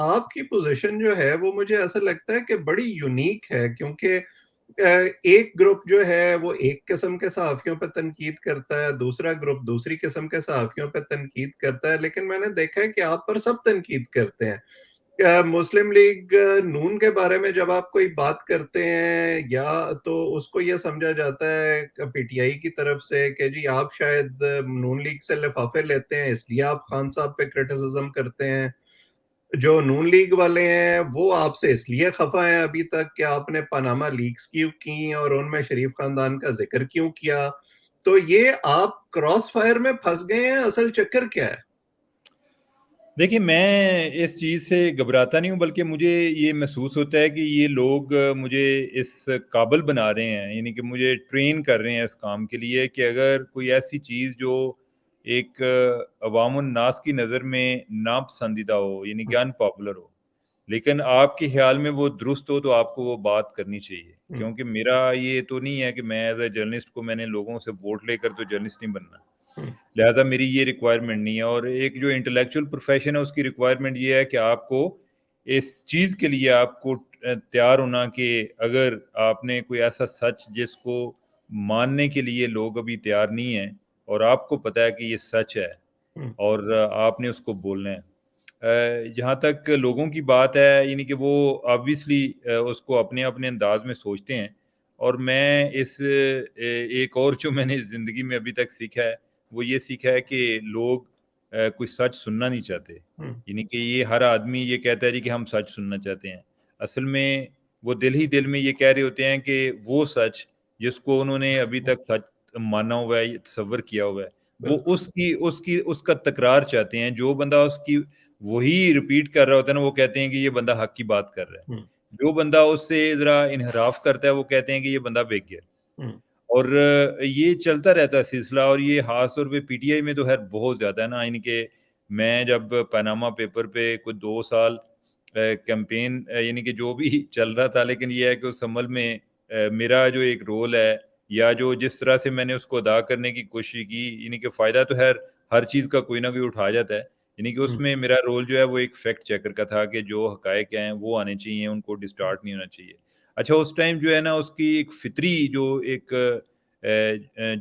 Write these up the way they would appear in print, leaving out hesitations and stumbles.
आपकी पोज़ीशन जो है वो मुझे ऐसा लगता है कि बड़ी यूनिक है, क्योंकि एक ग्रुप जो है वो एक किस्म के सहाफ़ियों पे तनकीद करता है, दूसरा ग्रुप दूसरी किस्म के सहाफ़ियों पे तनकीद करता है, लेकिन मैंने देखा है कि आप पर सब तनकीद करते हैं। मुस्लिम लीग नून के बारे में जब आप कोई बात करते हैं, या तो उसको ये समझा जाता है पीटीआई की तरफ से कि जी आप शायद नून लीग से लिफाफे लेते हैं, इसलिए आप खान साहब पे क्रिटिसिज्म करते हैं। जो नून लीग वाले हैं वो आपसे इसलिए खफा हैं अभी तक कि आपने पनामा लीक्स क्यों की और उनमें शरीफ खानदान का जिक्र क्यों किया। तो ये आप क्रॉस फायर में फंस गए हैं, असल चक्कर क्या है? देखिए, मैं इस चीज़ से घबराता नहीं हूँ, बल्कि मुझे ये महसूस होता है कि ये लोग मुझे इस काबिल बना रहे हैं, यानी कि मुझे ट्रेन कर रहे हैं इस काम के लिए कि अगर कोई ऐसी चीज़ जो एक अवामुन नास की नज़र में नापसंदीदा हो, यानी कि अनपॉपुलर हो, लेकिन आपके ख्याल में वो दुरुस्त हो, तो आपको वो बात करनी चाहिए। हुँ, क्योंकि मेरा ये तो नहीं है कि मैं एज़ अ जर्नलिस्ट को मैंने लोगों से वोट लेकर तो जर्नलिस्ट नहीं बनना। हुँ, लिहाजा मेरी ये रिक्वायरमेंट नहीं है, और एक जो इंटेलेक्चुअल प्रोफेशन है उसकी रिक्वायरमेंट ये है कि आपको इस चीज़ के लिए आपको तैयार होना कि अगर आपने कोई ऐसा सच जिसको मानने के लिए लोग अभी तैयार नहीं हैं और आपको पता है कि ये सच है, हुँ, और आपने उसको बोलना है। जहाँ तक लोगों की बात है, यानी कि वो ऑब्वियसली उसको अपने-अपने अंदाज़ में सोचते हैं, और मैं एक और जो मैंने ज़िंदगी में अभी तक सीखा है, वो ये सीखा है कि लोग कोई सच सुनना नहीं चाहते। हुँ, यानी कि ये हर आदमी ये कहता है जी कि हम सच सुनना चाहते हैं। असल में वो दिल ही दिल में ये कह रहे होते हैं कि वो सच जिसको उन्होंने अभी हुँ, तक सच माना हुआ है, तसव्वुर किया हुआ है, वो बिल्कुल। उसकी उसकी उसका तकरार चाहते हैं। जो बंदा उसकी वही रिपीट कर रहा होता है ना, वो कहते हैं कि ये बंदा हक की बात कर रहा है। हुँ, जो बंदा उससे ज़रा इन्हिराफ करता है, वो कहते हैं कि ये बंदा बेग़ैरत है। हुँ, और ये चलता रहता है सिलसिला, और ये ख़ास तौर पे पीटीआई में तो ख़ैर बहुत ज़्यादा है ना, इनके मैं जब पनामा पेपर पे कुछ 2 साल कैंपेन यानी कि जो भी चल रहा था, लेकिन ये है कि उस अमल में मेरा जो एक रोल है, या जो जिस तरह से मैंने उसको अदा करने की कोशिश की, यानी कि फ़ायदा तो ख़ैर हर चीज़ का कोई ना कोई उठा जाता है। यानी कि हुँ, उसमें मेरा रोल जो है वो एक फैक्ट चेकर का था कि जो हक़ाइक़ हैं वो आने चाहिए, उनको डिस्टॉर्ट नहीं होना चाहिए। अच्छा, उस टाइम जो है ना उसकी एक फ़ितरी जो एक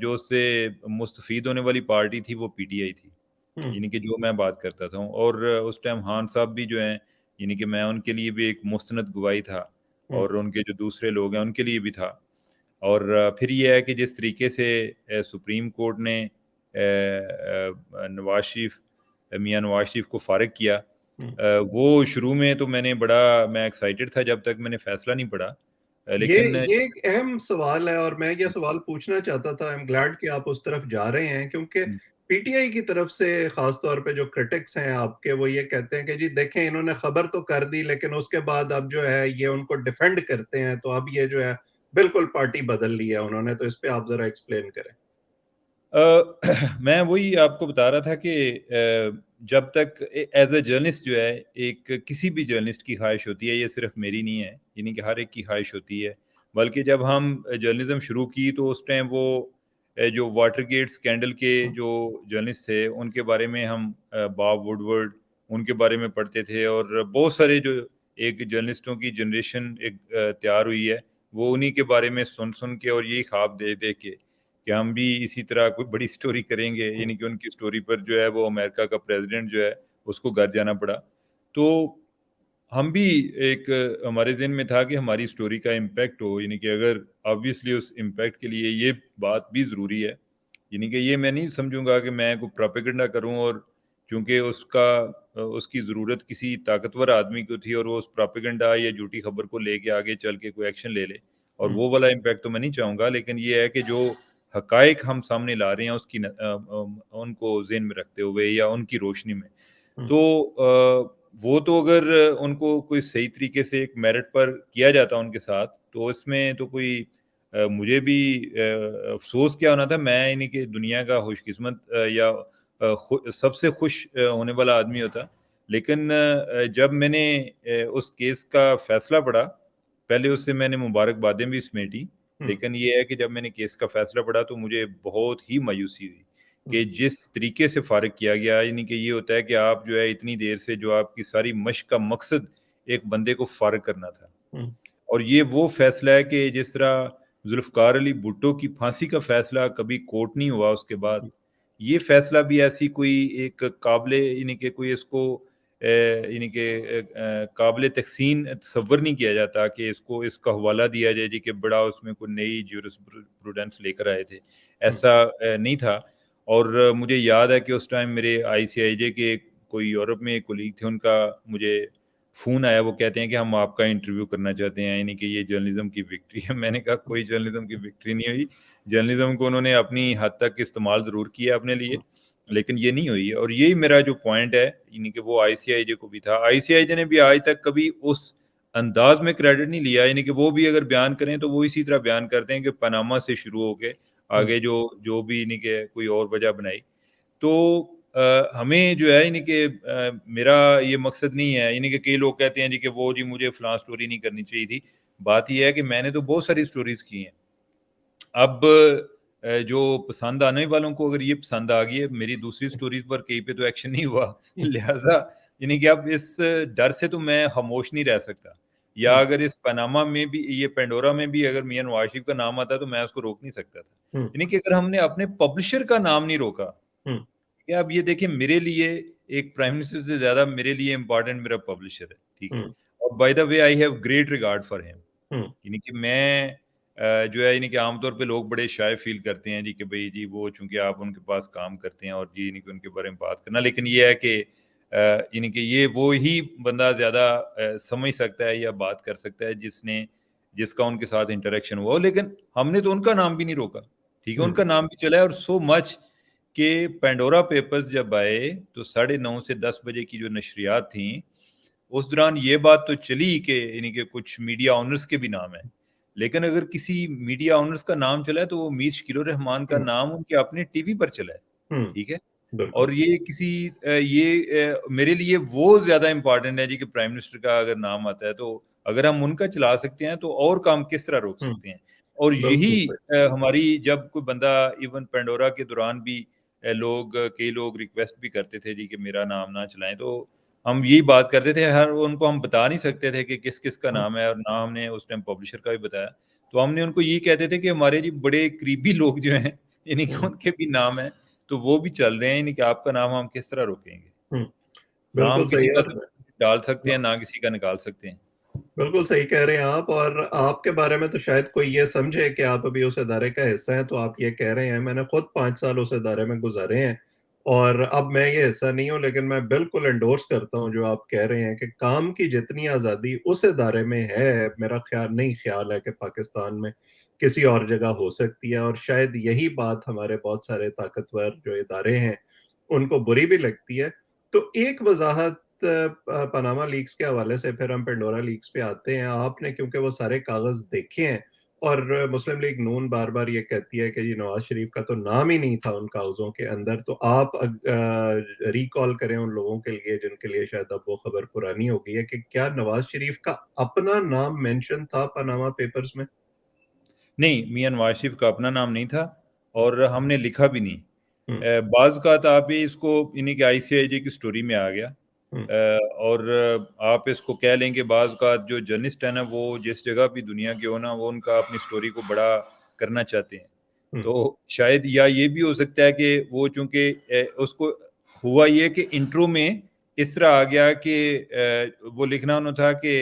जो उससे मुस्तफ़ीद होने वाली पार्टी थी वो पीटीआई थी। हुँ, यानी कि जो मैं बात करता था, और उस टाइम खान साहब भी जो हैं, यानी कि मैं उनके लिए भी एक मुस्तनद गवाही था, हुँ, और उनके जो दूसरे लोग हैं उनके लिए भी था। और फिर ये है कि जिस तरीके से सुप्रीम कोर्ट ने मियाँ नवाज़ शरीफ को फ़ारिग किया, हुँ। वो शुरू में तो मैं एक्साइटेड था जब तक मैंने फ़ैसला नहीं पढ़ा। ये लेकिन ये एक अहम सवाल है और मैं ये सवाल पूछना चाहता था। आई एम ग्लैड कि आप उस तरफ जा रहे हैं, क्योंकि पीटीआई की तरफ से खास तौर पे जो क्रिटिक्स हैं आपके, वो ये कहते हैं कि जी देखें, इन्होंने खबर तो कर दी लेकिन उसके बाद अब जो है ये उनको डिफेंड करते हैं, तो अब ये जो है बिल्कुल पार्टी बदल ली है उन्होंने। तो इस पे आप जरा एक्सप्लेन करें। मैं वही आपको बता रहा था कि जब तक एज अ जर्नलिस्ट जो है, एक किसी भी जर्नलिस्ट की ख्वाहिश होती है, ये सिर्फ मेरी नहीं है, यानी कि हर एक की ख्वाहिश होती है। बल्कि जब हम जर्नलिज्म शुरू की तो उस टाइम वो जो वाटरगेट स्कैंडल के हुँ, जो जर्नलिस्ट थे उनके बारे में हम बॉब वुडवर्ड उनके बारे में पढ़ते थे, और बहुत सारे जो एक जर्नलिस्टों की जनरेशन एक तैयार हुई है, वो उन्हीं के बारे में सुन सुन के और यही ख्वाब दे दे के कि हम भी इसी तरह कोई बड़ी स्टोरी करेंगे, हुँ, यानी कि उनकी स्टोरी पर जो है वो अमेरिका का प्रेसिडेंट जो है उसको घर जाना पड़ा। तो हम भी एक हमारे ज़हन में था कि हमारी स्टोरी का इम्पैक्ट हो, यानी कि अगर ऑब्वियसली उस इम्पैक्ट के लिए ये बात भी ज़रूरी है। यानी कि ये मैं नहीं समझूँगा कि मैं कोई प्रोपेगेंडा करूँ, और चूँकि उसकी ज़रूरत किसी ताकतवर आदमी को थी, और वो उस प्रोपेगेंडा या झूठी खबर को लेके आगे चल के कोई एक्शन ले ले, और हुँ, वो वाला इम्पैक्ट तो मैं नहीं चाहूँगा। लेकिन ये है कि जो हक़ाइक़ हम सामने ला रहे हैं उनको ज़हन में रखते हुए या उनकी रोशनी में। हुँ, तो वो तो अगर उनको कोई सही तरीके से एक मेरिट पर किया जाता उनके साथ, तो इसमें तो कोई मुझे भी अफ़सोस क्या होना था, मैं यानी कि दुनिया का खुशकिस्मत या सबसे खुश होने वाला आदमी होता। लेकिन जब मैंने उस केस का फ़ैसला पढ़ा, पहले उससे मैंने मुबारकबादें भी समेटी, हुँ, लेकिन ये है कि जब मैंने केस का फ़ैसला पढ़ा तो मुझे बहुत ही मायूसी हुई। कि जिस तरीके से फारिग किया गया, यानी कि ये होता है कि आप जो है इतनी देर से जो आपकी सारी मशक का मकसद एक बंदे को फारिग करना था, और ये वो फैसला है कि जिस तरह जुल्फ़कार अली भुट्टो की फांसी का फैसला कभी कोर्ट नहीं हुआ उसके बाद, ये फैसला भी ऐसी कोई एक काबिले यानी कि कोई इसको यानी कि काबिले तहसीन तसव्वुर नहीं किया जाता कि इसको इसका हवाला दिया जाए जी कि बड़ा उसमें कोई नई ज्यूरिस्प्रूडेंस लेकर आए थे, ऐसा नहीं था। और मुझे याद है कि उस टाइम मेरे आईसीआईजे के कोई यूरोप में एक कोलीग थे, उनका मुझे फ़ोन आया, वो कहते हैं कि हम आपका इंटरव्यू करना चाहते हैं, यानी कि ये जर्नलिज़्म की विक्ट्री है। मैंने कहा कोई जर्नलिज़्म की विक्ट्री नहीं हुई, जर्नलिज़्म को उन्होंने अपनी हद तक इस्तेमाल ज़रूर किया अपने लिए, लेकिन ये नहीं हुई। और यही मेरा जो पॉइंट है, यानी कि वो आईसीआईजे को भी था। आईसीआईजे ने भी आज तक कभी उस अंदाज़ में क्रेडिट नहीं लिया, यानी कि वो भी अगर बयान करें तो वो इसी तरह बयान करते हैं कि पनामा से शुरू होके आगे जो जो भी यानी कि कोई और वजह बनाई। तो हमें जो है यानी कि मेरा ये मकसद नहीं है, यानी कि कई लोग कहते हैं जी कि वो जी मुझे फलां स्टोरी नहीं करनी चाहिए थी। बात ये है कि मैंने तो बहुत सारी स्टोरीज़ की हैं। अब जो पसंद आने वालों को अगर ये पसंद आ गई है, मेरी दूसरी स्टोरीज़ पर कहीं पे तो एक्शन नहीं हुआ। लिहाज़ा यानी कि अब इस डर से तो मैं खामोश नहीं रह सकता। या अगर इस पनामा में भी, ये पेंडोरा में भी अगर मियां नवाज शरीफ का नाम आता तो मैं उसको रोक नहीं सकता था। यानी कि अगर हमने अपने पब्लिशर का नाम नहीं रोका, या अब ये देखिए मेरे लिए एक प्राइम मिनिस्टर से ज़्यादा मेरे लिए इम्पोर्टेंट मेरा पब्लिशर है, ठीक है? और by the way I have great regard for him. यानी कि मैं जो है यानी कि आमतौर पे लोग बड़े शाय फ़ील करते हैं जी कि भई जी वो चूँकि आप उनके पास काम करते हैं और जी यानी कि उनके बारे में बात करना। लेकिन ये है कि यानी कि ये वो ही बंदा ज़्यादा समझ सकता है या बात कर सकता है जिसका उनके साथ इंटरेक्शन हुआ हो। लेकिन हमने तो उनका नाम भी नहीं रोका, ठीक है? उनका नाम भी चला है, और सो मच कि पेंडोरा पेपर्स जब आए तो 9:30 से 10 बजे की जो नशरियात थीं, उस दौरान ये बात तो चली कि यानी कि कुछ मीडिया ओनर्स के भी नाम हैं। लेकिन अगर किसी मीडिया ओनर्स का नाम चला है तो वो मीर शकील उर रहमान का नाम उनके अपने टीवी पर चला है, ठीक है? बिल्कुल। और ये किसी मेरे लिए वो ज़्यादा इम्पोर्टेंट है जी कि प्राइम मिनिस्टर का अगर नाम आता है, तो अगर हम उनका चला सकते हैं तो और काम किस तरह रोक सकते हैं? और बिल्कुल यही सही। हमारी, जब कोई बंदा इवन पेंडोरा के दौरान भी कई लोग रिक्वेस्ट भी करते थे जी कि मेरा नाम ना चलाएँ, तो हम यही बात करते थे, हर उनको हम बता नहीं सकते थे कि किस-किस का नाम है, और ना हमने उस टाइम पब्लिशर का भी बताया। तो हमने उनको यही कहते थे कि हमारे जी बड़े करीबी लोग जो हैं, यानी कि उनके भी नाम हैं, तो वो भी चल रहे हैं, यानी कि आपका नाम हम किस तरह रोकेंगे? ना हम बिल्कुल किसी सही का है। तो डाल सकते हैं, ना किसी का निकाल सकते हैं। बिल्कुल सही कह रहे हैं आप, और आपके बारे में तो शायद कोई ये समझे कि आप अभी उस इदारे का हिस्सा हैं, तो आप ये कह रहे हैं। मैंने खुद 5 साल उस इदारे में गुज़ारे हैं, और अब मैं ये हिस्सा नहीं हूँ, लेकिन मैं बिल्कुल एंडोर्स करता हूँ जो आप कह रहे हैं कि काम की जितनी आज़ादी उस इदारे में है, मेरा ख़्याल है कि पाकिस्तान में किसी और जगह हो सकती है, और शायद यही बात हमारे बहुत सारे ताकतवर जो इदारे हैं, उनको बुरी भी लगती है। तो एक वज़ाहत पनामा लीक्स के हवाले से, फिर हम पेंडोरा लीक्स पे आते हैं। आपने क्योंकि वो सारे कागज़ देखे हैं, और मुस्लिम लीग नून बार-बार ये कहती है कि ये नवाज़ शरीफ का तो नाम ही नहीं था उन कागज़ों के अंदर। तो आप रिकॉल करें उन लोगों के लिए जिनके लिए शायद अब वो खबर पुरानी हो गई है, कि क्या नवाज़ शरीफ का अपना नाम मेंशन था पनामा पेपर्स में? नहीं, मियां नवाज शरीफ का अपना नाम नहीं था, और हमने लिखा भी नहीं। हुँ, बाज़-औक़ात आप ही इसको यानी कि आईसीआईजे की स्टोरी में आ गया। हुँ, और आप इसको कह लें कि बाज़-औक़ात जो जर्नलिस्ट है ना, वो जिस जगह भी दुनिया के हो ना, वो उनका अपनी स्टोरी को बड़ा करना चाहते हैं। हुँ, तो शायद या ये भी हो सकता है कि वो चूँकि उसको हुआ ये कि इंट्रो में इस तरह आ गया कि वो लिखना उन्होंने था कि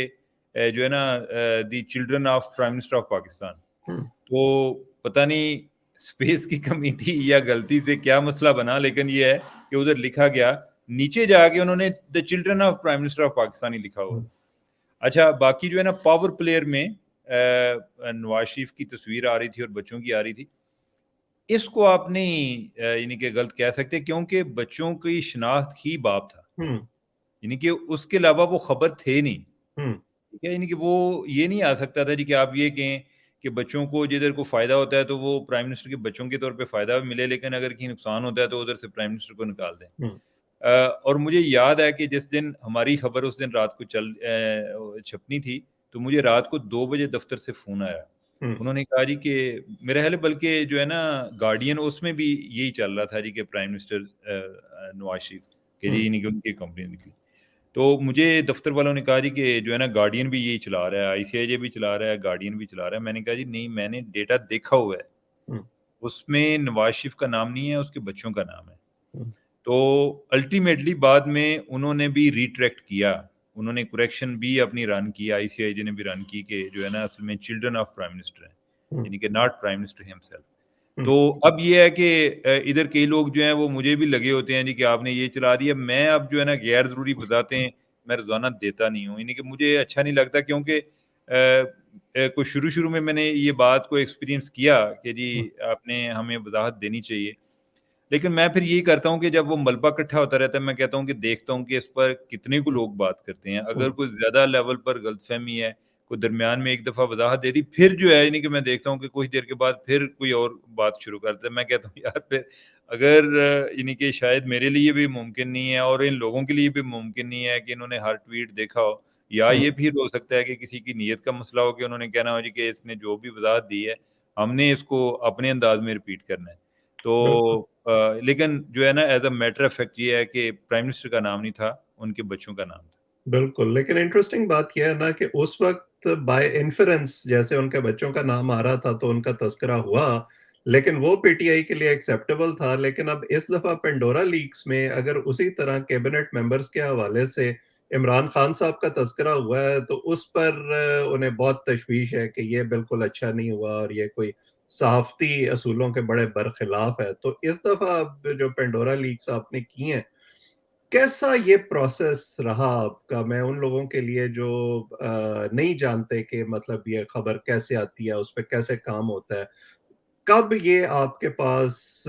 जो है ना, the children of prime minister of Pakistan. हुँ, तो पता नहीं स्पेस की कमी थी या गलती से क्या मसला बना, लेकिन ये है कि उधर लिखा गया, नीचे जाके उन्होंने the children of prime minister of Pakistan ही लिखा हुआ। हुँ, अच्छा, बाकी जो है ना, पावर प्लेयर में नवाज शरीफ की तस्वीर आ रही थी और बच्चों की आ रही थी। इसको आप नहीं यानी कि गलत कह सकते, क्योंकि बच्चों की शिनाख्त ही बाप था। हुँ, यानी कि उसके अलावा वो खबर थे नहीं। हुँ, ठीक है, यानी कि वो ये नहीं आ सकता था जी कि आप ये कहें कि बच्चों को जिधर को फ़ायदा होता है तो वो प्राइम मिनिस्टर के बच्चों के तौर पे फ़ायदा मिले, लेकिन अगर कहीं नुकसान होता है तो उधर से प्राइम मिनिस्टर को निकाल दें। हुँ, और मुझे याद है कि जिस दिन हमारी खबर उस दिन रात को छपनी थी, तो मुझे रात को 2 बजे दफ़्तर से फ़ोन आया हुँ, उन्होंने कहा जी कि मेरा ख्याल है बल्कि जो है ना गार्डियन उसमें भी यही चल रहा था जी कि प्राइम मिनिस्टर नवाज शरीफ के जी हुँ, यानी कि उनकी कंपनी निकली। तो मुझे दफ्तर वालों ने कहा जी कि जो है ना गार्डियन भी यही चला रहा है, आईसीआईजे भी चला रहा है, गार्डियन भी चला रहा है। मैंने कहा जी नहीं, मैंने डेटा देखा हुआ है, हुँ, उसमें नवाज शरीफ का नाम नहीं है, उसके बच्चों का नाम है। हुँ, तो अल्टीमेटली बाद में उन्होंने भी रिट्रैक्ट किया, उन्होंने करेक्शन भी अपनी रन की, आईसीआईजे ने भी रन की कि जो है ना असल में चिल्ड्रन ऑफ प्राइम मिनिस्टर हैं, हुँ, यानी कि नॉट प्राइम मिनिस्टर हिमसेल्फ। हुँ, तो अब ये है कि इधर कई लोग जो हैं वो मुझे भी लगे होते हैं जी कि आपने ये चला दिया। मैं अब जो है ना गैर ज़रूरी वज़ाहतें मैं रोज़ाना देता नहीं हूँ, यानी कि मुझे अच्छा नहीं लगता क्योंकि कुछ शुरू-शुरू में मैंने ये बात को एक्सपीरियंस किया कि जी हुँ, आपने हमें वज़ाहत देनी चाहिए। लेकिन मैं फिर यही करता हूँ कि जब वो मलबा इकट्ठा होता रहता है, मैं कहता हूँ कि देखता हूँ कि इस पर कितने को लोग बात करते हैं। अगर हुँ, कोई ज़्यादा लेवल पर गलतफ़हमी है, कोई दरमियान में एक दफ़ा वज़ाहत दे दी, फिर जो है यानी कि मैं देखता हूँ कि कुछ देर के बाद फिर कोई और बात शुरू कर देता है। मैं कहता हूँ यार फिर अगर यानी कि शायद मेरे लिए भी मुमकिन नहीं है और इन लोगों के लिए भी मुमकिन नहीं है कि इन्होंने हर ट्वीट देखा हो, या हुँ, ये फिर हो सकता है कि किसी की नीयत का मसला हो कि उन्होंने कहना हो जी कि इसने जो भी वज़ाहत दी है, हमने इसको अपने अंदाज़ में रिपीट करना है। बिल्कुल। तो लेकिन जो है ना as a matter of fact ये है कि प्राइम मिनिस्टर का नाम नहीं था, उनके बच्चों का नाम था। बिल्कुल, लेकिन इंटरेस्टिंग बात ये है ना कि उस वक़्त बाय इन्फेरेंस जैसे उनके बच्चों का नाम आ रहा था तो उनका तज़किरा हुआ, लेकिन वो पीटीआई के लिए एक्सेप्टेबल था। लेकिन अब इस दफ़ा पेंडोरा लीक्स में अगर उसी तरह कैबिनेट मेंबर्स के हवाले से इमरान खान साहब का तज़किरा हुआ है, तो उस पर उन्हें बहुत तशवीश है कि ये बिल्कुल अच्छा नहीं हुआ और ये कोई सहाफ़ती असूलों के बड़े बरख़िलाफ़ है। तो इस दफ़ा अब जो पेंडोरा लीक्स आपने की हैं, कैसा ये प्रोसेस रहा आपका? मैं उन लोगों के लिए जो नहीं जानते कि मतलब ये खबर कैसे आती है, उस पे कैसे काम होता है। कब ये आपके पास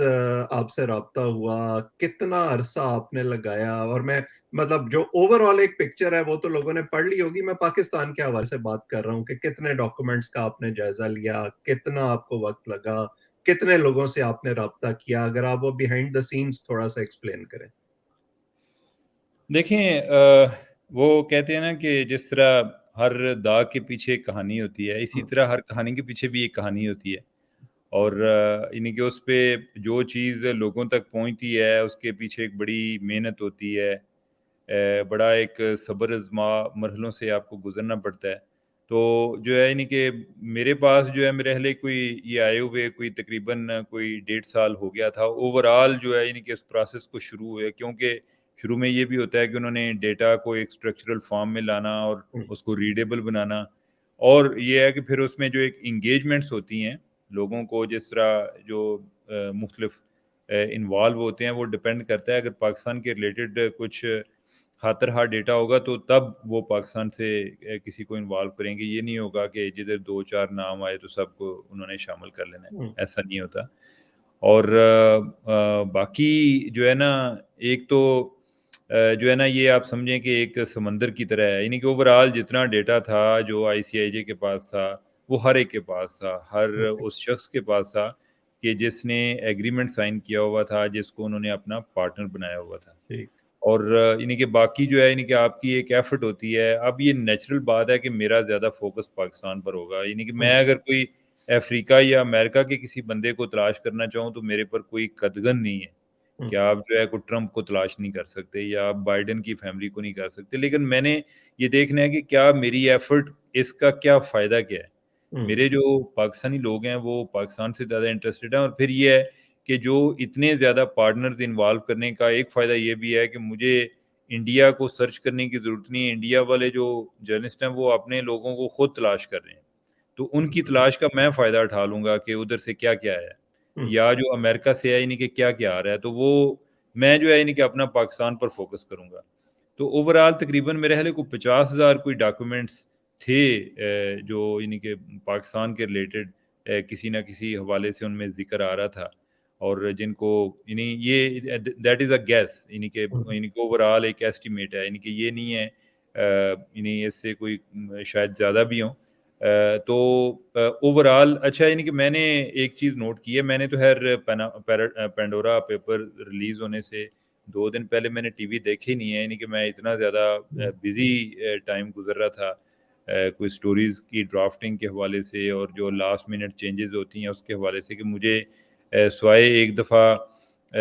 आपसे राब्ता हुआ? कितना अरसा आपने लगाया? और मैं मतलब जो ओवरऑल एक पिक्चर है वो तो लोगों ने पढ़ ली होगी, मैं पाकिस्तान के हवाले से बात कर रहा हूँ कि कितने डॉक्यूमेंट्स का आपने जायज़ा लिया? कितना आपको वक़्त लगा? कितने लोगों से आपने राब्ता किया? अगर आप वो बिहाइंड द सीन्स थोड़ा-सा एक्सप्लेन करें। देखें वो कहते हैं ना कि जिस तरह हर दाग के पीछे एक कहानी होती है, इसी हुँ, तरह हर कहानी के पीछे भी एक कहानी होती है। और यानी कि उस पे जो चीज़ लोगों तक पहुँचती है, उसके पीछे एक बड़ी मेहनत होती है। बड़ा एक सब्र आज़मा मरहलों से आपको गुज़रना पड़ता है। तो जो है यानी कि मेरे पास जो है मेरे हले कोई ये आए हुए कोई तकरीबन कोई 1.5 साल हो गया था। ओवरऑल जो है यानी कि इस प्रोसेस को शुरू हुए, क्योंकि शुरू में ये भी होता है कि उन्होंने डेटा को एक स्ट्रक्चरल फॉर्म में लाना और हुँ, उसको रीडेबल बनाना। और ये है कि फिर उसमें जो एक एंगेजमेंट्स होती हैं, लोगों को जिस तरह जो मुख्तलिफ इन्वॉल्व होते हैं, वो डिपेंड करता है। अगर पाकिस्तान के रिलेटेड कुछ खातर-हाँ डेटा होगा तो तब वो पाकिस्तान से किसी को इन्वॉल्व करेंगे। ये नहीं होगा कि जिधर 2-4 नाम आए तो सबको उन्होंने शामिल कर लेना है, हुँ, ऐसा नहीं होता। और बाकी जो है ना, एक तो जो है ना ये आप समझें कि एक समंदर की तरह है, यानी कि ओवरऑल जितना डेटा था जो आईसीआईजे के पास था, वो हर एक के पास था। हर ओके, उस शख्स के पास था कि जिसने एग्रीमेंट साइन किया हुआ था, जिसको उन्होंने अपना पार्टनर बनाया हुआ था। ठीक। और यानी कि बाकी जो है यानी कि आपकी एक एफर्ट होती है। अब ये नेचुरल बात है कि मेरा ज़्यादा फ़ोकस पाकिस्तान पर होगा। यानी कि हुँ, मैं अगर कोई अफ्रीका या अमेरिका के किसी बंदे को तलाश करना चाहूँ तो मेरे पर कोई कदगन नहीं है हुँ, कि आप जो है कोई ट्रंप को तलाश नहीं कर सकते या आप बाइडेन की फैमिली को नहीं कर सकते। लेकिन मैंने ये देखना है कि क्या मेरी एफर्ट, इसका क्या फ़ायदा क्या है? हुँ, मेरे जो पाकिस्तानी लोग हैं वो पाकिस्तान से ज़्यादा इंटरेस्टेड हैं। और फिर ये है कि जो इतने ज़्यादा पार्टनर्स इन्वॉल्व करने का एक फ़ायदा ये भी है कि मुझे इंडिया को सर्च करने की ज़रूरत नहीं है। इंडिया वाले जो जर्नलिस्ट हैं वो अपने लोगों को खुद तलाश कर रहे हैं। तो उनकी बिल्कुल। तलाश का मैं फ़ायदा उठा लूँगा कि उधर से क्या-क्या है, हुँ, या जो अमेरिका से है यानी कि क्या-क्या आ रहा है। तो वो मैं जो है यानी कि अपना पाकिस्तान पर फ़ोकस करूँगा। तो ओवरऑल तकरीबन मेरे ख़्याल है कोई 50,000 कोई डॉक्यूमेंट्स थे जो यानी कि पाकिस्तान के रिलेटेड किसी न किसी हवाले से उनमें ज़िक्र आ रहा था। और जिनको यानी ये दैट इज़ अ गेस, हुँ, यानी कि ओवरऑल एक एस्टीमेट है, यानी कि ये नहीं है यानी इससे कोई शायद ज़्यादा भी हों। तो ओवरऑल अच्छा, यानी कि मैंने एक चीज़ नोट की है। मैंने तो ख़ैर पेंडोरा पेपर रिलीज़ होने से 2 दिन पहले मैंने टीवी देखी नहीं है, यानी कि मैं इतना ज़्यादा हुँ, बिज़ी टाइम गुज़र रहा था। कोई स्टोरीज़ की ड्राफ्टिंग के हवाले से और जो लास्ट मिनट चेंजेस होती हैं उसके हवाले से कि मुझे स्वाए एक दफ़ा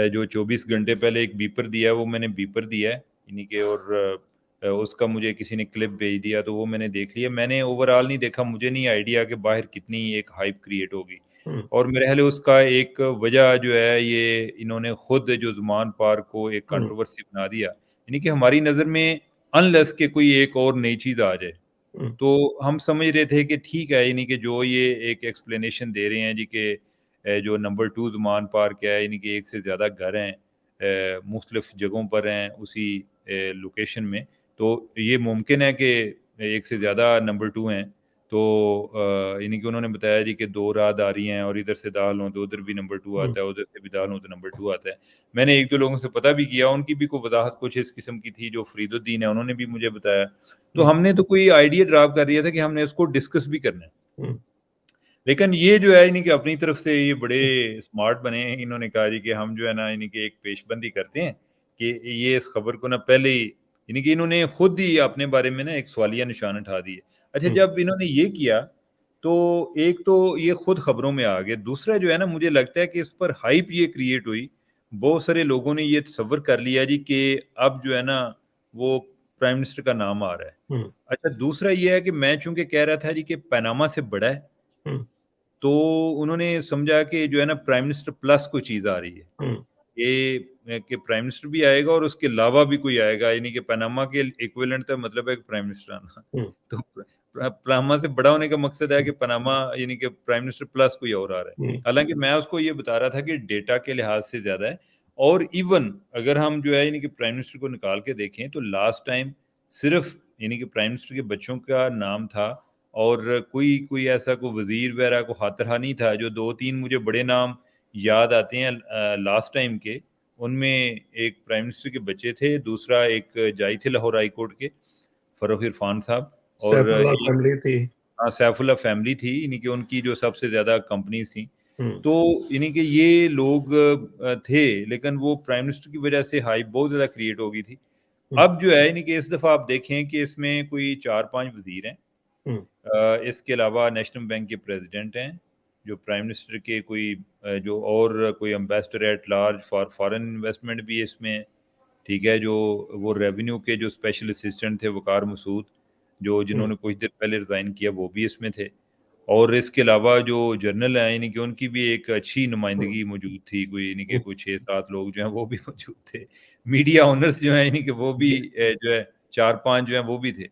जो 24 घंटे पहले एक बीपर दिया है वो मैंने बीपर दिया है यानी कि और उसका मुझे किसी ने क्लिप भेज दिया तो वो मैंने देख लिया। मैंने ओवरऑल नहीं देखा, मुझे नहीं आइडिया कि बाहर कितनी एक हाइप क्रिएट होगी। हुँ, और मेरे ख़्याल है उसका एक वजह जो है ये इन्होंने खुद जो ज़ुमान पार्क को एक हुँ, कंट्रोवर्सी बना दिया। यानी कि हमारी नज़र में अनलेस के कोई एक और नई चीज़ आ जाए, हुँ, तो हम समझ रहे थे कि ठीक है यानी कि जो ये एक एक्सप्लेनेशन दे रहे हैं जी कि जो नंबर 2 ज़ुमान पार्क है यानी कि एक से ज़्यादा घर हैं मुख्तलिफ़ जगहों पर हैं उसी लोकेशन में। तो ये मुमकिन है कि एक से ज़्यादा नंबर 2 हैं। तो यानी कि उन्होंने बताया जी कि 2 राहदारी हैं और इधर से दाखिल हों तो उधर भी नंबर 2 हुँ, आता है, उधर से भी दाखिल हों तो नंबर 2 आता है। मैंने 1-2 लोगों से पता भी किया, उनकी भी कोई वज़ाहत कुछ इस किस्म की थी, जो फ़रीदुद्दीन है उन्होंने भी मुझे बताया। तो हुँ, हमने तो कोई आइडिया ड्रॉप कर दिया था कि हमने इसको डिस्कस भी करना है। हुँ, लेकिन ये जो है इन्हीं के अपनी तरफ से ये बड़े स्मार्ट बने हैं। इन्होंने कहा जी कि हम जो है ना इन्हीं की एक पेशबंदी करते हैं कि ये इस खबर को ना पहले ही यानी कि इन्होंने खुद ही अपने बारे में ना एक सवालिया निशान उठा दिए। अच्छा हुँ, जब इन्होंने ये किया तो एक तो ये खुद खबरों में आ गए। दूसरा जो है ना मुझे लगता है कि इस पर हाइप ये क्रिएट हुई। बहुत सारे लोगों ने ये तसव्वुर कर लिया जी कि अब जो है ना वो प्राइम मिनिस्टर का नाम आ रहा है। हुँ, अच्छा दूसरा ये है कि मैं चूँकि कह रहा था जी कि पनामा से बड़ा है हुँ, तो उन्होंने समझा कि जो है ना प्राइम मिनिस्टर प्लस कोई चीज़ आ रही है। हुँ, ये कि प्राइम मिनिस्टर भी आएगा और उसके अलावा भी कोई आएगा, यानी कि पनामा के इक्विवेलेंट का मतलब है कि प्राइम मिनिस्टर आना। हुँ, तो पनामा से बड़ा होने का मकसद है कि हुँ, पनामा यानी कि प्राइम मिनिस्टर प्लस कोई और आ रहा है। हुँ, हालाँकि मैं उसको ये बता रहा था कि डेटा के लिहाज से ज़्यादा है और इवन अगर हम जो है यानी कि प्राइम मिनिस्टर को निकाल के देखें तो लास्ट टाइम सिर्फ़ यानी कि प्राइम मिनिस्टर के बच्चों का नाम था और कोई कोई ऐसा कोई वज़ीर वगैरह को खातिरहा नहीं था। जो 2-3 मुझे बड़े नाम याद आते हैं लास्ट टाइम के, उनमें एक प्राइम मिनिस्टर के बच्चे थे, दूसरा एक जज थे लाहौर हाई कोर्ट के, फ़र्रुख इरफ़ान साहब और सैफुल्लाह एक फैमिली थी। हाँ, सैफुल्लाह फैमिली थी, यानी कि उनकी जो सबसे ज़्यादा कंपनीज़ थी। हुँ, तो यानी कि ये लोग थे, लेकिन वो प्राइम मिनिस्टर की वजह से हाइप बहुत ज़्यादा क्रिएट हो गई थी। हुँ, अब जो है यानी कि इस दफ़ा आप देखें कि इसमें कोई 4-5 वज़ीर हैं। हुँ, इसके अलावा नेशनल बैंक के प्रेसिडेंट हैं, जो प्राइम मिनिस्टर के कोई जो और कोई ambassador at large for foreign investment भी इसमें है, ठीक है? जो वो रेवेन्यू के जो स्पेशल असिस्टेंट थे वक़ार मसूद, जो हुँ, जिन्होंने कुछ देर पहले रिज़ाइन किया, वो भी इसमें थे। और इसके अलावा जो जनरल हैं, यानी कि उनकी भी एक अच्छी हुँ, नुमाइंदगी मौजूद थी, कोई यानी कि हुँ, कोई 6-7 लोग जो हैं, वो भी मौजूद थे। मीडिया ओनर्स जो हैं, यानी कि वो भी जो है 4-5 जो हैं, वो भी थे।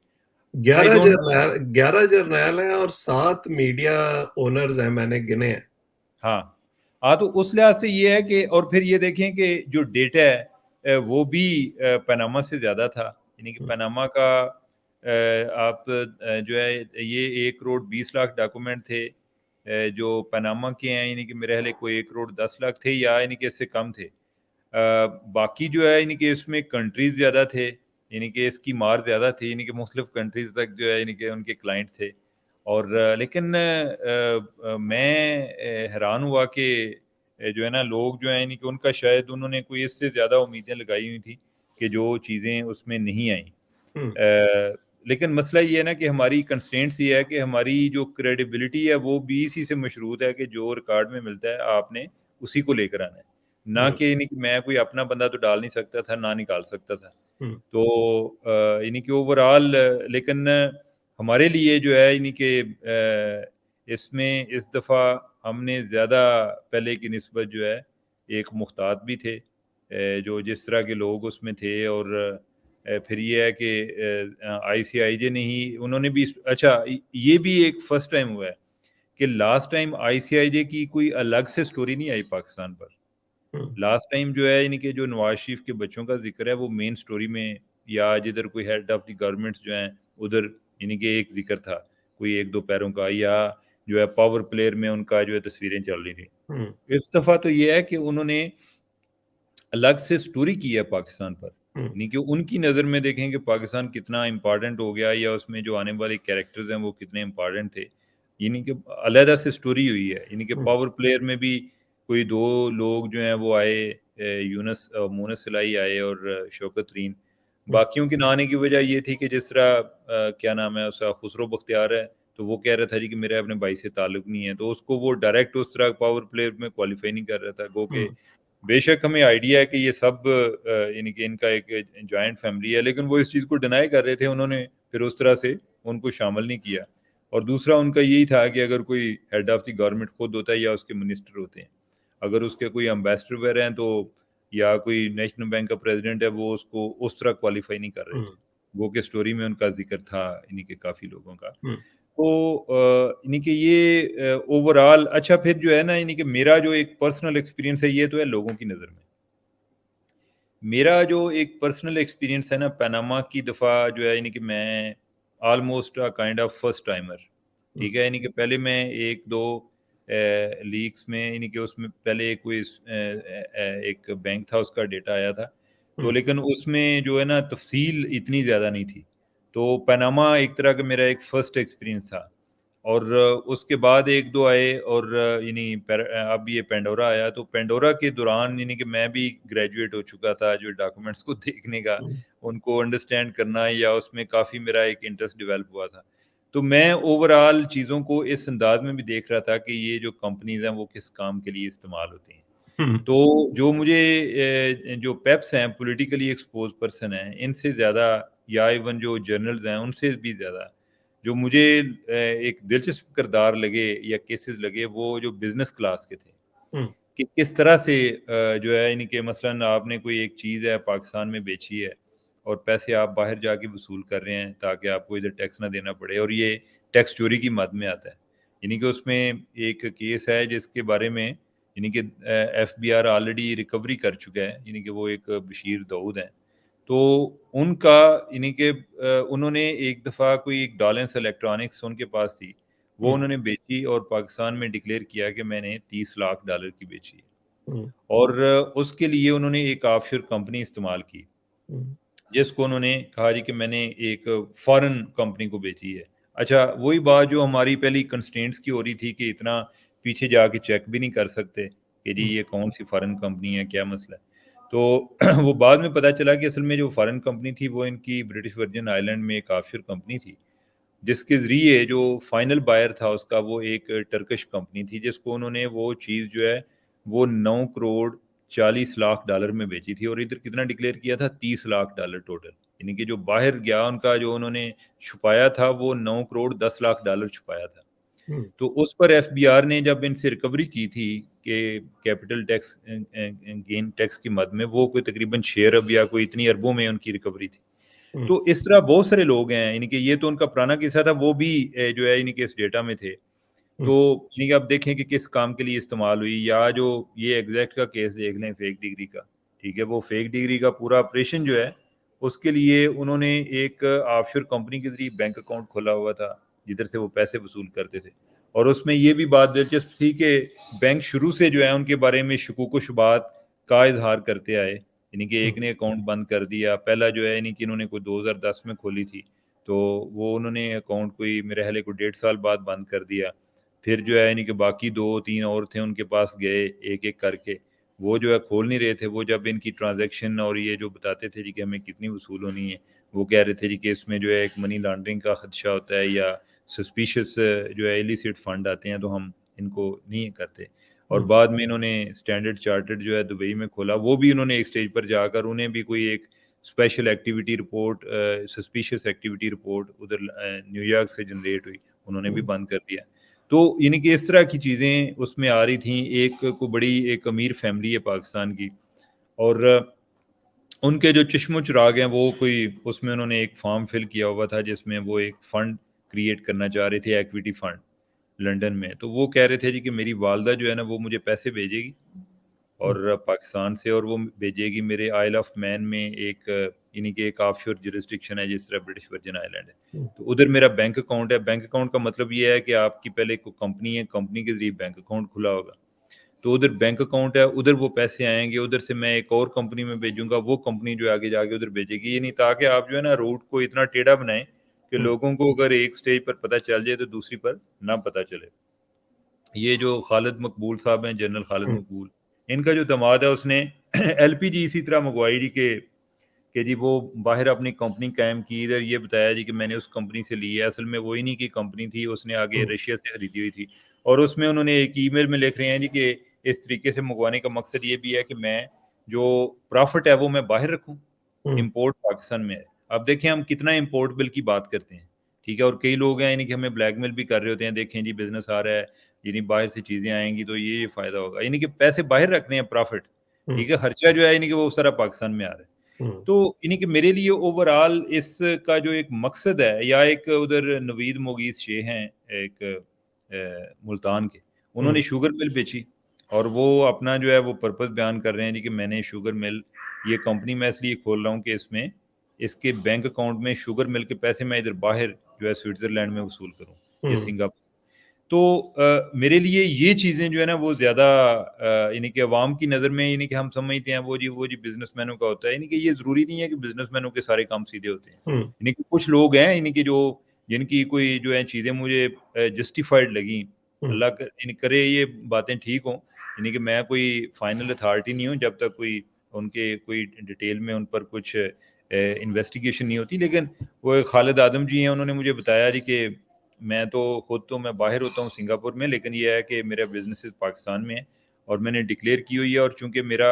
आई 11 डोंट नो। जर्नैल 11 जर्नैल हैं और 7 मीडिया ओनर्स हैं, मैंने गिने हैं। हाँ। हाँ, तो उस लिहाज से ये है कि और फिर ये देखें कि जो डेटा है वो भी पनामा से ज़्यादा था। यानी कि हुँ, पनामा का आप जो है ये 1 करोड़ 20 लाख डॉक्यूमेंट थे जो पनामा के हैं यानी कि मेरे ख़्याल है कोई 1 करोड़ 10 लाख थे या यानी कि इससे कम थे। बाकी जो है यानी कि इसमें कंट्रीज़ ज़्यादा थे, यानी कि इसकी मार ज़्यादा थी, यानी कि मुख्तलिफ़ कंट्रीज़ तक जो है यानी कि उनके क्लाइंट थे। और लेकिन मैं हैरान हुआ कि जो है ना लोग जो हैं यानी कि उनका शायद उन्होंने कोई इससे ज़्यादा उम्मीदें लगाई हुई थी कि जो चीज़ें उसमें नहीं आईं। हुँ, लेकिन मसला ये है ना कि हमारी कंस्ट्रेंट्स ये है कि हमारी जो क्रेडिबिलिटी है वो भी इसी से मशरूत है कि जो रिकॉर्ड में मिलता है आपने उसी को लेकर आना है। ना हुँ, कि यानी कि मैं कोई अपना बंदा तो डाल नहीं सकता था, ना निकाल सकता था। हुँ, तो यानी कि ओवरऑल लेकिन हमारे लिए जो है यानी कि इसमें इस दफ़ा हमने ज़्यादा पहले की निस्बत जो है एक मुख्तात भी थे जो जिस तरह के लोग उसमें थे और फिर ये है कि आईसीआईजे ने ही उन्होंने भी अच्छा ये भी एक फर्स्ट टाइम हुआ है कि लास्ट टाइम आईसीआईजे की कोई अलग से स्टोरी नहीं आई पाकिस्तान पर। हुँ, लास्ट टाइम जो है यानी कि जो नवाज शरीफ के बच्चों का ज़िक्र है वो मेन स्टोरी में या जिधर कोई हेड ऑफ़ द गवर्नमेंट्स जो हैं उधर यानी कि एक ज़िक्र था, कोई 1-2 पैरों का या जो है पावर प्लेयर में उनका जो है तस्वीरें चल रही थी। हुँ, इस दफ़ा तो ये है कि उन्होंने अलग से स्टोरी की है पाकिस्तान पर। हुँ, यानी कि उनकी नज़र में देखें कि पाकिस्तान कितना इम्पोर्टेंट हो गया या उसमें जो आने वाले कैरेक्टर्स हैं वो कितने इम्पोर्टेंट थे। यानी कि अलहदा से स्टोरी हुई है। यानी कि हुँ, पावर प्लेयर में भी कोई 2 लोग जो हैं वो आए मुनस सिलाई आए और शौकत तरीन। बाकियों के ना आने की वजह ये थी कि जिस तरह क्या नाम है उसका, खुसरो बख्तियार है, तो वो कह रहा था जी कि मेरा अपने भाई से ताल्लुक नहीं है, तो उसको वो डायरेक्ट उस तरह पावर प्ले में क्वालिफाई नहीं कर रहा था। गो के बेशक हमें आइडिया है कि ये सब यानी कि इनका एक जॉइंट फैमिली है, लेकिन वो इस चीज़ को डिनाई कर रहे थे, उन्होंने फिर उस तरह से उनको शामिल नहीं किया। और दूसरा उनका यही था कि अगर कोई हेड ऑफ द गवर्नमेंट खुद होता है या उसके मिनिस्टर होते हैं, अगर उसके कोई एम्बेसडर वगैरह हैं, तो या कोई नेशनल बैंक का प्रेसिडेंट है, वो उसको उस तरह क्वालिफाई नहीं कर रहे थे। वो के स्टोरी में उनका जिक्र था इन्हीं के काफ़ी लोगों का। तो इन्हीं के ये ओवरऑल अच्छा, फिर जो है ना इन्हीं के मेरा जो एक पर्सनल एक्सपीरियंस है, ये तो है लोगों की नज़र में। मेरा जो एक पर्सनल एक्सपीरियंस है ना पनामा की दफ़ा जो है, यानी कि मैं almost a kind of first timer, ठीक है। यानी कि पहले मैं 1-2 लीक्स में, यानी कि उसमें पहले कोई एक बैंक था, उसका डेटा आया था, तो लेकिन उसमें जो है ना तफ़सील इतनी ज़्यादा नहीं थी। तो पनामा एक तरह का मेरा एक फर्स्ट एक्सपीरियंस था। और उसके बाद 1-2 आए, और यानी अब ये पेंडोरा आया, तो पेंडोरा के दौरान यानी कि मैं भी ग्रेजुएट हो चुका था, जो डॉक्यूमेंट्स को देखने का, उनको अंडरस्टैंड करना, या उसमें काफ़ी मेरा एक इंटरेस्ट डेवलप हुआ था। तो मैं ओवरऑल चीज़ों को इस अंदाज में भी देख रहा था कि ये जो कंपनीज़ हैं वो किस काम के लिए इस्तेमाल होती हैं। तो जो मुझे जो पेप्स हैं, पॉलिटिकली एक्सपोज़ पर्सन हैं, इनसे ज़्यादा, या इवन जो जर्नल्स हैं उनसे भी ज़्यादा, जो मुझे एक दिलचस्प किरदार लगे या केसेस लगे, वो जो बिज़नेस क्लास के थे, कि किस तरह से जो है यानी कि मसलन आपने कोई एक चीज़ है पाकिस्तान में बेची है, और पैसे आप बाहर जाके वसूल कर रहे हैं ताकि आपको इधर टैक्स ना देना पड़े, और ये टैक्स चोरी की मद में आता है। यानी कि उसमें एक केस है जिसके बारे में यानी कि एफबीआर ऑलरेडी रिकवरी कर चुका है, यानी कि वो एक बशीर दाऊद हैं। तो उनका यानी कि उन्होंने एक दफ़ा कोई एक डॉलेंस इलेक्ट्रॉनिक्स उनके पास थी, वो उन्होंने बेची, और पाकिस्तान में डिक्लेयर किया कि मैंने $30 लाख की बेची है। और उसके लिए उन्होंने एक ऑफशोर कंपनी इस्तेमाल की, जिसको उन्होंने कहा जी कि मैंने एक फॉरेन कंपनी को बेची है। अच्छा, वही बात जो हमारी पहली कंस्ट्रेंट्स की हो रही थी कि इतना पीछे जाके चेक भी नहीं कर सकते कि जी ये कौन सी फॉरेन कंपनी है, क्या मसला है। तो वो बाद में पता चला कि असल में जो फॉरेन कंपनी थी वो इनकी ब्रिटिश वर्जिन आइलैंड में एक ऑफशोर कंपनी थी, जिसके ज़रिए जो फाइनल बायर था उसका, वो एक टर्किश कंपनी थी, जिसको उन्होंने वो चीज़ जो है वो 9 करोड़ 40 लाख डॉलर में बेची थी, और इधर कितना डिक्लेयर किया था, 30 लाख डॉलर टोटल। यानी कि जो बाहर गया उनका, जो उन्होंने छुपाया था, वो 9 करोड़ 10 लाख डॉलर छुपाया था। तो उस पर एफबीआर ने जब इनसे रिकवरी की थी कि कैपिटल टैक्स गेन टैक्स की मद में, वो कोई तकरीबन 6 अरब या कोई इतनी अरबों में उनकी रिकवरी थी। तो इस तरह बहुत सारे लोग हैं, यानी कि ये तो उनका पुराना किस्सा था, वो भी जो है यानी कि इस डेटा में थे। तो यानी कि आप देखें कि किस काम के लिए इस्तेमाल हुई, या जो ये एग्जैक्ट का केस देख लें फेक डिग्री का, ठीक है, वो फेक डिग्री का पूरा ऑपरेशन जो है, उसके लिए उन्होंने एक ऑफशोर कंपनी के जरिए बैंक अकाउंट खोला हुआ था, जिधर से वो पैसे वसूल करते थे। और उसमें ये भी बात दिलचस्प थी कि बैंक शुरू से जो है उनके बारे में शकूक व शुबात का इजहार करते आए। यानी कि एक ने अकाउंट बंद कर दिया, पहला जो है यानी कि इन्होंने कोई 2010 में खोली थी, तो वो उन्होंने अकाउंट कोई मेरे ख्याल को 1.5 साल बाद बंद कर दिया। फिर जो है यानी कि बाकी 2-3 और थे, उनके पास गए एक-एक करके, वो जो है खोल नहीं रहे थे। वो जब इनकी ट्रांज़ैक्शन और ये जो बताते थे जी कि हमें कितनी वसूल होनी है, वो कह रहे थे जी कि इसमें जो है एक मनी लॉन्ड्रिंग का खदशा होता है, या सस्पिशियस जो है इलिसिट फंड आते हैं, तो हम इनको नहीं करते। और बाद में इन्होंने स्टैंडर्ड चार्टर्ड जो है दुबई में खोला, वो भी इन्होंने एक स्टेज पर जाकर उन्हें भी कोई एक special activity report, suspicious activity report उधर न्यूयॉर्क से जनरेट हुई, उन्होंने भी बंद कर दिया। तो यानी कि इस तरह की चीज़ें उसमें आ रही थी। एक को बड़ी एक अमीर फैमिली है पाकिस्तान की, और उनके जो चश्मो चिराग हैं, वो कोई उसमें उन्होंने एक फॉर्म फिल किया हुआ था, जिसमें वो एक फ़ंड क्रिएट करना चाह रहे थे, इक्विटी फ़ंड लंदन में। तो वो कह रहे थे जी कि मेरी वालदा जो है ना, वो मुझे पैसे भेजेगी, और पाकिस्तान से, और वो भेजेगी मेरे आइल ऑफ मैन में, एक यानी कि एक ऑफशोर जुरिस्डिक्शन है जिस तरह ब्रिटिश वर्जिन आइलैंड है। तो उधर मेरा बैंक अकाउंट है। बैंक अकाउंट का मतलब ये है कि आपकी पहले कोई कंपनी है, कंपनी के ज़रिए बैंक अकाउंट खुला होगा। तो उधर बैंक अकाउंट है, उधर वो पैसे आएँगे, उधर से मैं एक और कंपनी में भेजूँगा, वो कंपनी जो है आगे जाके उधर भेजेगी। ये नहीं, ताकि आप जो है ना रूट को इतना टेढ़ा बनाएँ कि लोगों को अगर एक स्टेज पर पता चल जाए तो दूसरी पर ना पता चले। ये जो खालिद मकबूल साहब हैं, जनरल खालिद मकबूल, इनका जो दामाद है, उसने एलपीजी इसी तरह मंगवाई जी कि कि जी वो बाहर अपनी कंपनी कायम की, इधर ये बताया जी कि मैंने उस कंपनी से ली है, असल में वो ही नहीं की कंपनी थी, उसने आगे हुँ, रशिया से खरीदी हुई थी। और उसमें उन्होंने एक ईमेल में लिख रहे हैं जी कि इस तरीके से मंगवाने का मकसद ये भी है कि मैं जो प्रॉफिट है वो मैं बाहर रखूँ, हुँ, इम्पोर्ट पाकिस्तान में है। अब देखें हम कितना इम्पोर्ट बिल की बात करते हैं, ठीक है? और कई लोग हैं यानी कि हमें ब्लैकमेल भी कर रहे होते हैं, देखें जी बिज़नेस आ रहा है, यानी बाहर से चीज़ें आएँगी तो ये फ़ायदा होगा, यानी कि पैसे बाहर रखने हैं प्रॉफिट, हुँ, ठीक है? खर्चा जो है यानी कि वो सारा पाकिस्तान में आ रहा है। हुँ, तो यानी कि मेरे लिए ओवरऑल इसका जो एक मकसद है, या एक उधर नवीद मुगीस शे हैं एक मुल्तान के, हुँ, उन्होंने शुगर मिल बेची और वो अपना जो है वो पर्पस बयान कर रहे हैं जी कि मैंने शुगर मिल, ये कंपनी मैं इसलिए खोल रहा हूँ कि इसमें इसके बैंक अकाउंट में शुगर मिल के पैसे मैं इधर बाहर जो है स्विट्जरलैंड में वसूल करूँ या हुँ, सिंगापुर। तो मेरे लिए ये चीज़ें जो है ना वो ज़्यादा यानी कि अवाम की नज़र में, यानी कि हम समझते हैं वो जी बिज़नेसमैनों का होता है, यानी कि ये ज़रूरी नहीं है कि बिज़नेसमैनों के सारे काम सीधे होते हैं। हुँ, यानी कि कुछ लोग हैं यानी कि जो जिनकी कोई जो है चीज़ें मुझे जस्टिफाइड लगीं, हुँ, अल्लाह यानी करे ये बातें ठीक हों, यानी कि मैं कोई फाइनल अथॉरिटी नहीं हूँ जब तक कोई उनके कोई डिटेल में उन पर कुछ इन्वेस्टिगेशन नहीं होती। लेकिन वो एक खालिद आदम जी हैं, उन्होंने मुझे बताया जी कि मैं तो खुद तो मैं बाहर होता हूँ सिंगापुर में, लेकिन ये है कि मेरा बिज़नेस पाकिस्तान में है और मैंने डिक्लेयर की हुई है, और चूँकि मेरा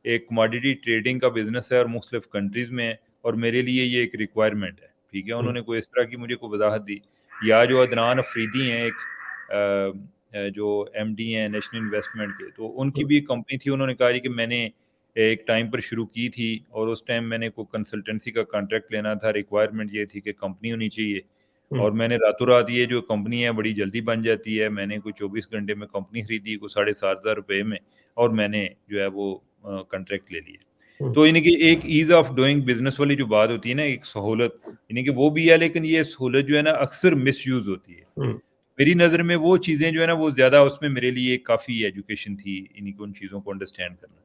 एक कमोडिटी ट्रेडिंग का बिज़नेस है और मुख्तलिफ़ कंट्रीज़ में है और मेरे लिए ये एक रिक्वायरमेंट है, ठीक है? हुँ, उन्होंने कोई इस तरह की मुझे कोई वज़ाहत दी। या जो अदनान अफरीदी हैं एक जो एमडी हैं नेशनल इन्वेस्टमेंट के, तो उनकी हुँ, भी एक कंपनी थी, उन्होंने कहा जी कि मैंने एक टाइम पर शुरू की थी और उस टाइम मैंने कोई कंसल्टेंसी का कॉन्ट्रैक्ट लेना था, रिक्वायरमेंट ये थी कि कंपनी होनी चाहिए। हुँ, और मैंने रातों-रात ये जो कंपनी है बड़ी जल्दी बन जाती है। मैंने कोई 24 घंटे में कंपनी खरीदी, कोई ₹7,500 में, और मैंने जो है वो कॉन्ट्रैक्ट ले लिया। हुँ, तो यानी कि एक ईज़ ऑफ डूइंग बिज़नेस वाली जो बात होती है ना, एक सहूलत, यानी कि वो भी है, लेकिन ये सहूलत जो है ना अक्सर मिसयूज़ होती है। हुँ। मेरी नज़र में वो चीज़ें जो है ना वो ज़्यादा उसमें मेरे लिए काफ़ी एजुकेशन थी, यानी कि उन चीज़ों को अंडरस्टैंड करना।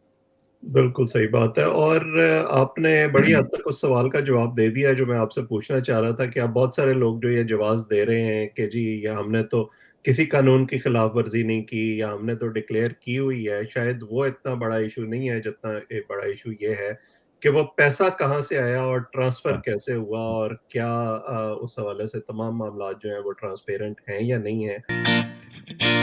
बिल्कुल सही बात है और आपने बड़ी हद तक उस सवाल का जवाब दे दिया जो मैं आपसे पूछना चाह रहा था कि अब बहुत सारे लोग जो ये जवाब दे रहे हैं कि जी या हमने तो किसी कानून की खिलाफ वर्जी नहीं की या हमने तो डिक्लेयर की हुई है, शायद वो इतना बड़ा इशू नहीं है जितना एक बड़ा इशू ये है कि वो पैसा कहाँ से आया और ट्रांसफर हाँ, कैसे हुआ और क्या उस हवाले से तमाम मामला जो है वो ट्रांसपेरेंट हैं या नहीं है।